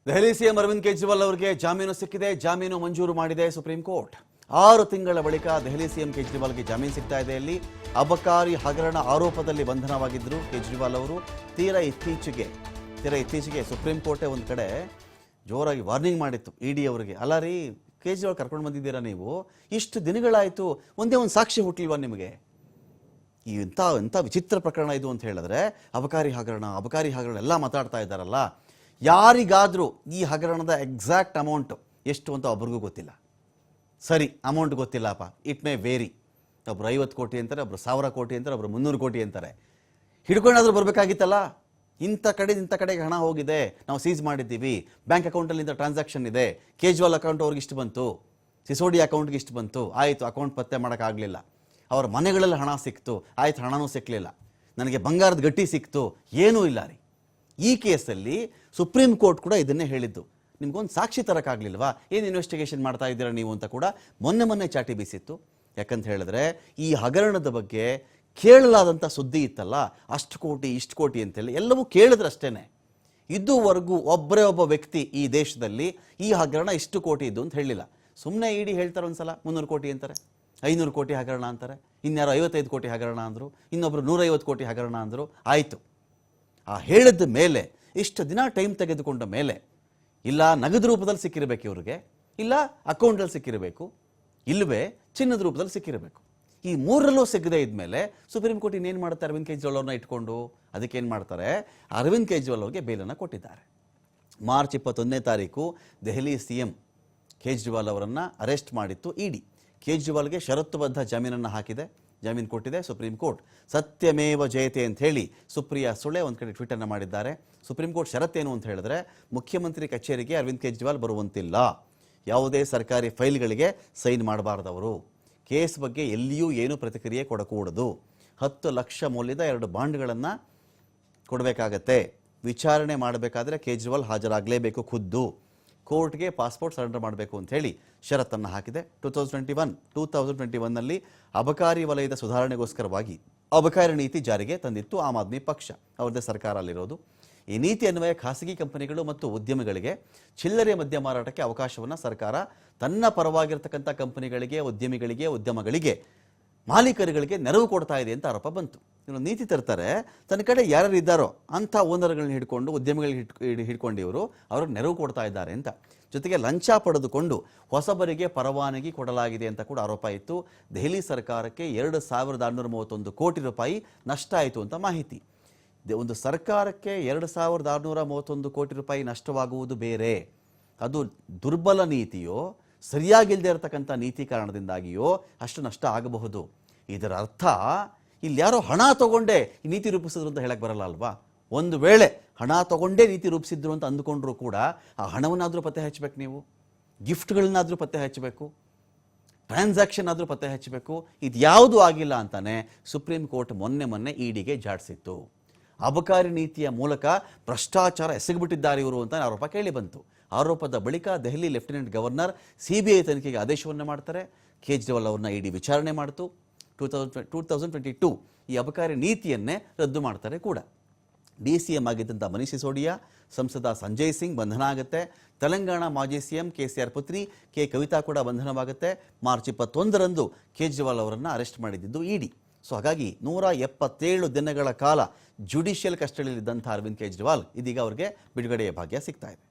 Delhi CM Arvind Kejriwal ಅವರಿಗೆ ಜಾಮೀನು ಸಿಕ್ಕಿದೆ. ಜಾಮೀನು ಮಂಜೂರು ಮಾಡಿದೆ ಸುಪ್ರೀಂ ಕೋರ್ಟ್. 6 ತಿಂಗಳ ಬಳಿಕ ದೆಹಲಿ ಸಿಎಂ ಕೇಜ್ರಿವಾಲ್ಗೆ ಜಾಮೀನು ಸಿಗ್ತಾ ಇದೆ. ಇಲ್ಲಿ ಅಬಕಾರಿ ಹಗರಣ ಆರೋಪದಲ್ಲಿ ಬಂಧನವಾಗಿದ್ದರು ಕೇಜ್ರಿವಾಲ್ ಅವರು. ತೀರಾ ಇತ್ತೀಚೆಗೆ ಸುಪ್ರೀಂ ಕೋರ್ಟೇ ಒಂದು ಕಡೆ ಜೋರಾಗಿ ವಾರ್ನಿಂಗ್ ಮಾಡಿತ್ತು ಇಡಿ ಅವರಿಗೆ. ಅಲ್ಲ ರೀ, ಕೇಜ್ರಿವಾಲ್ ಕರ್ಕೊಂಡು ಬಂದಿದ್ದೀರಾ ನೀವು, ಇಷ್ಟು ದಿನಗಳಾಯಿತು, ಒಂದೇ ಒಂದು ಸಾಕ್ಷಿ ಹುಟ್ಟಿಲ್ವಾ ನಿಮಗೆ? ಇಂಥ ವಿಚಿತ್ರ ಪ್ರಕರಣ ಇದು ಅಂತ ಹೇಳಿದ್ರೆ ಅಬಕಾರಿ ಹಗರಣ ಎಲ್ಲ ಮಾತಾಡ್ತಾ ಇದ್ದಾರಲ್ಲ. ಯಾರಿಗಾದರೂ ಈ ಹಗರಣದ ಎಕ್ಸಾಕ್ಟ್ ಅಮೌಂಟ್ ಎಷ್ಟು ಅಂತ ಒಬ್ರಿಗೂ ಗೊತ್ತಿಲ್ಲ. ಸರಿ, ಅಮೌಂಟ್ ಗೊತ್ತಿಲ್ಲಪ್ಪ, ಇಟ್ ಮೇ ವೇರಿ. ಒಬ್ರು 50 ಕೋಟಿ ಅಂತಾರೆ, ಒಬ್ರು 1000 ಕೋಟಿ ಅಂತಾರೆ, ಒಬ್ರು 300 ಕೋಟಿ ಅಂತಾರೆ. ಹಿಡ್ಕೊಂಡಾದ್ರೂ ಬರಬೇಕಾಗಿತ್ತಲ್ಲ. ಇಂಥ ಕಡೆಗೆ ಹಣ ಹೋಗಿದೆ, ನಾವು ಸೀಸ್ ಮಾಡಿದ್ದೀವಿ, ಬ್ಯಾಂಕ್ ಅಕೌಂಟಲ್ಲಿ ಇಂಥ ಟ್ರಾನ್ಸಾಕ್ಷನ್ ಇದೆ, ಕೇಜ್ರಿವಾಲ್ ಅಕೌಂಟ್ ಅವ್ರಿಗೆ ಇಷ್ಟು ಬಂತು, ಸಿಸೋಡಿ ಅಕೌಂಟ್ಗೆ ಇಷ್ಟು ಬಂತು, ಆಯಿತು, ಅಕೌಂಟ್ ಪತ್ತೆ ಮಾಡೋಕ್ಕಾಗಲಿಲ್ಲ. ಅವ್ರ ಮನೆಗಳಲ್ಲಿ ಹಣ ಸಿಕ್ತು, ಆಯ್ತು, ಹಣನೂ ಸಿಕ್ಕಲಿಲ್ಲ. ನನಗೆ ಬಂಗಾರದ ಗಟ್ಟಿ ಸಿಕ್ತು, ಏನೂ ಇಲ್ಲ ರೀ. ಈ ಕೇಸಲ್ಲಿ ಸುಪ್ರೀಂ ಕೋರ್ಟ್ ಕೂಡ ಇದನ್ನೇ ಹೇಳಿದ್ದು. ನಿಮ್ಗೊಂದು ಸಾಕ್ಷಿ ತರೋಕ್ಕಾಗಲಿಲ್ವಾ, ಏನು ಇನ್ವೆಸ್ಟಿಗೇಷನ್ ಮಾಡ್ತಾ ಇದ್ದೀರಾ ನೀವು ಅಂತ ಕೂಡ ಮೊನ್ನೆ ಚಾಟಿ ಬೀಸಿತ್ತು. ಯಾಕಂತ ಹೇಳಿದ್ರೆ ಈ ಹಗರಣದ ಬಗ್ಗೆ ಕೇಳಲಾದಂಥ ಸುದ್ದಿ ಇತ್ತಲ್ಲ, ಅಷ್ಟು ಕೋಟಿ ಇಷ್ಟು ಕೋಟಿ ಅಂತೇಳಿ ಎಲ್ಲವೂ ಕೇಳಿದ್ರಷ್ಟೇ. ಇದುವರೆಗೂ ಒಬ್ಬ ವ್ಯಕ್ತಿ ಈ ದೇಶದಲ್ಲಿ ಈ ಹಗರಣ ಇಷ್ಟು ಕೋಟಿ ಇದ್ದು ಅಂತ ಹೇಳಿಲ್ಲ. ಸುಮ್ಮನೆ ಇಡಿ ಹೇಳ್ತಾರೆ, ಒಂದ್ಸಲ 300 ಕೋಟಿ ಅಂತಾರೆ, 500 ಕೋಟಿ ಹಗರಣ ಅಂತಾರೆ, ಇನ್ಯಾರು 55 ಕೋಟಿ ಹಗರಣ ಅಂದರು, ಇನ್ನೊಬ್ಬರು 150 ಕೋಟಿ ಹಗರಣ ಅಂದರು. ಆಯಿತು, ಆ ಹೇಳಿದ ಮೇಲೆ ಇಷ್ಟು ದಿನ ಟೈಮ್ ತೆಗೆದುಕೊಂಡ ಮೇಲೆ ಇಲ್ಲ ನಗದು ರೂಪದಲ್ಲಿ ಸಿಕ್ಕಿರಬೇಕು ಇವ್ರಿಗೆ, ಇಲ್ಲ ಅಕೌಂಟಲ್ಲಿ ಸಿಕ್ಕಿರಬೇಕು, ಇಲ್ಲವೇ ಚಿನ್ನದ ರೂಪದಲ್ಲಿ ಸಿಕ್ಕಿರಬೇಕು. ಈ ಮೂರರಲ್ಲೂ ಸಿಗದೇ ಇದ್ಮೇಲೆ ಸುಪ್ರೀಂ ಕೋರ್ಟ್ ಇನ್ನೇನು ಮಾಡುತ್ತೆ? ಅರವಿಂದ್ ಕೇಜ್ರಿವಾಲ್ ಅವ್ರನ್ನ ಇಟ್ಕೊಂಡು ಅದಕ್ಕೇನು ಮಾಡ್ತಾರೆ, ಅರವಿಂದ್ ಕೇಜ್ರಿವಾಲ್ ಅವ್ರಿಗೆ ಬೇಲನ್ನು ಕೊಟ್ಟಿದ್ದಾರೆ. ಮಾರ್ಚ್ 21ನೇ ತಾರೀಕು ದೆಹಲಿ ಸಿಎಂ ಕೇಜ್ರಿವಾಲ್ ಅವರನ್ನು ಅರೆಸ್ಟ್ ಮಾಡಿತ್ತು ಇಡಿ. ಕೇಜ್ರಿವಾಲ್ಗೆ ಷರತ್ತುಬದ್ಧ ಜಾಮೀನನ್ನು ಹಾಕಿದೆ, ಜಾಮೀನು ಕೊಟ್ಟಿದೆ ಸುಪ್ರೀಂ ಕೋರ್ಟ್. ಸತ್ಯಮೇವ ಜಯತೆ ಅಂತ ಹೇಳಿ ಸುಪ್ರಿಯಾ ಸುಳೆ ಒಂದು ಕಡೆ ಟ್ವೀಟನ್ನು ಮಾಡಿದ್ದಾರೆ. ಸುಪ್ರೀಂ ಕೋರ್ಟ್ ಷರತ್ತೇನು ಅಂತ ಹೇಳಿದ್ರೆ, ಮುಖ್ಯಮಂತ್ರಿ ಕಚೇರಿಗೆ ಅರವಿಂದ್ ಕೇಜ್ರಿವಾಲ್ ಬರುವಂತಿಲ್ಲ, ಯಾವುದೇ ಸರ್ಕಾರಿ ಫೈಲ್ಗಳಿಗೆ ಸೈನ್ ಮಾಡಬಾರ್ದವರು, ಕೇಸ್ ಬಗ್ಗೆ ಎಲ್ಲಿಯೂ ಏನು ಪ್ರತಿಕ್ರಿಯೆ ಕೊಡಕೂಡದು, 10 ಲಕ್ಷ ಮೌಲ್ಯದ 2 ಬಾಂಡ್ಗಳನ್ನು ಕೊಡಬೇಕಾಗತ್ತೆ, ವಿಚಾರಣೆ ಮಾಡಬೇಕಾದ್ರೆ ಕೇಜ್ರಿವಾಲ್ ಹಾಜರಾಗಲೇಬೇಕು, ಖುದ್ದು ಕೋರ್ಟ್ಗೆ ಪಾಸ್ಪೋರ್ಟ್ ಸರೆಂಡರ್ ಮಾಡಬೇಕು ಅಂತ ಹೇಳಿ ಷರತ್ತನ್ನು ಹಾಕಿದೆ. 2021ನಲ್ಲಿ ಅಬಕಾರಿ ವಲಯದ ಸುಧಾರಣೆಗೋಸ್ಕರವಾಗಿ ಅಬಕಾರಿ ನೀತಿ ಜಾರಿಗೆ ತಂದಿತ್ತು ಆಮ್ ಆದ್ಮಿ ಪಕ್ಷ, ಅವ್ರದ್ದೇ ಸರ್ಕಾರ ಅಲ್ಲಿರೋದು. ಈ ನೀತಿ ಅನ್ವಯ ಖಾಸಗಿ ಕಂಪನಿಗಳು ಮತ್ತು ಉದ್ಯಮಿಗಳಿಗೆ ಚಿಲ್ಲರೆ ಮದ್ಯ ಮಾರಾಟಕ್ಕೆ ಅವಕಾಶವನ್ನು ಸರ್ಕಾರ ತನ್ನ ಪರವಾಗಿರ್ತಕ್ಕಂಥ ಕಂಪನಿಗಳಿಗೆ, ಉದ್ಯಮಗಳಿಗೆ, ಮಾಲೀಕರುಗಳಿಗೆ ನೆರವು ಕೊಡ್ತಾ ಇದೆ ಅಂತ ಆರೋಪ ಬಂತು. ಇನ್ನು ನೀತಿ ತರ್ತಾರೆ, ತನ್ನ ಕಡೆ ಯಾರು ಇದ್ದಾರೋ ಅಂಥ ಓನರ್ಗಳನ್ನ ಹಿಡ್ಕೊಂಡು, ಉದ್ಯಮಿಗಳನ್ನ ಹಿಡ್ಕೊಂಡು ಇವರು ಅವ್ರಿಗೆ ನೆರವು ಕೊಡ್ತಾ ಇದ್ದಾರೆ ಅಂತ. ಜೊತೆಗೆ ಲಂಚ ಪಡೆದುಕೊಂಡು ಹೊಸಬರಿಗೆ ಪರವಾನಗಿ ಕೊಡಲಾಗಿದೆ ಅಂತ ಕೂಡ ಆರೋಪ ಇತ್ತು. ದೆಹಲಿ ಸರ್ಕಾರಕ್ಕೆ 2631 ಕೋಟಿ ರೂಪಾಯಿ ನಷ್ಟ ಆಯಿತು ಅಂತ ಮಾಹಿತಿ. ಒಂದು ಸರ್ಕಾರಕ್ಕೆ 2631 ಕೋಟಿ ರೂಪಾಯಿ ನಷ್ಟವಾಗುವುದು ಬೇರೆ, ಅದು ದುರ್ಬಲ ನೀತಿಯೋ ಸರಿಯಾಗಿಲ್ಲದೆ ಇರತಕ್ಕಂಥ ನೀತಿ ಕಾರಣದಿಂದಾಗಿಯೋ ಅಷ್ಟು ನಷ್ಟ ಆಗಬಹುದು. ಇದರ ಅರ್ಥ ಇಲ್ಲಿ ಯಾರೋ ಹಣ ತಗೊಂಡೇ ಈ ನೀತಿ ರೂಪಿಸಿದ್ರು ಅಂತ ಹೇಳಕ್ಕೆ ಬರಲ್ಲ ಅಲ್ವಾ. ಒಂದು ವೇಳೆ ಹಣ ತಗೊಂಡೇ ನೀತಿ ರೂಪಿಸಿದ್ರು ಅಂತ ಅಂದುಕೊಂಡ್ರೂ ಕೂಡ ಆ ಹಣವನ್ನಾದರೂ ಪತ್ತೆ ಹಚ್ಚಬೇಕು, ನೀವು ಗಿಫ್ಟ್ಗಳನ್ನಾದರೂ ಪತ್ತೆ ಹಚ್ಚಬೇಕು, ಟ್ರಾನ್ಸಾಕ್ಷನ್ ಆದರೂ ಪತ್ತೆ ಹಚ್ಚಬೇಕು. ಇದು ಯಾವುದೂ ಆಗಿಲ್ಲ ಅಂತಾನೆ ಸುಪ್ರೀಂ ಕೋರ್ಟ್ ಮೊನ್ನೆ ಇಡಿಗೆ ಜಾಡಿಸಿತ್ತು. ಅಬಕಾರಿ ನೀತಿಯ ಮೂಲಕ ಭ್ರಷ್ಟಾಚಾರ ಎಸಗಿಬಿಟ್ಟಿದ್ದಾರೆ ಇವರು ಅಂತ ಆರೋಪ ಕೇಳಿ ಬಂತು. ಆರೋಪದ ಬಳಿಕ ದೆಹಲಿ ಲೆಫ್ಟಿನೆಂಟ್ ಗವರ್ನರ್ ಸಿಬಿಐ ತನಿಖೆಗೆ ಆದೇಶವನ್ನು ಮಾಡ್ತಾರೆ. ಕೇಜ್ರಿವಾಲ್ ಅವ್ರನ್ನ ಇಡಿ ವಿಚಾರಣೆ ಮಾಡಿತು. 2022 ಈ ಅಬಕಾರಿ ನೀತಿಯನ್ನೇ ರದ್ದು ಮಾಡ್ತಾರೆ ಕೂಡ. DCM ಆಗಿದ್ದಂಥ ಮನೀಶ್ ಸಿಸೋಡಿಯಾ, ಸಂಸದ ಸಂಜಯ್ ಸಿಂಗ್ ಬಂಧನ ಆಗುತ್ತೆ. ತೆಲಂಗಾಣ ಮಾಜಿ ಸಿಎಂ KCR ಪುತ್ರಿ ಕವಿತಾ ಕೂಡ ಬಂಧನವಾಗುತ್ತೆ. ಮಾರ್ಚ್ 21ರಂದು ಕೇಜ್ರಿವಾಲ್ ಅವರನ್ನು ಅರೆಸ್ಟ್ ಮಾಡಿದ್ದು ಇಡಿ. ಸೊ ಹಾಗಾಗಿ 177 ದಿನಗಳ ಕಾಲ ಜುಡಿಷಿಯಲ್ ಕಸ್ಟಡಿಯಲ್ಲಿದ್ದಂಥ ಅರವಿಂದ್ ಕೇಜ್ರಿವಾಲ್ ಇದೀಗ ಅವರಿಗೆ ಬಿಡುಗಡೆಯ ಭಾಗ್ಯ ಸಿಗ್ತಾ ಇದೆ.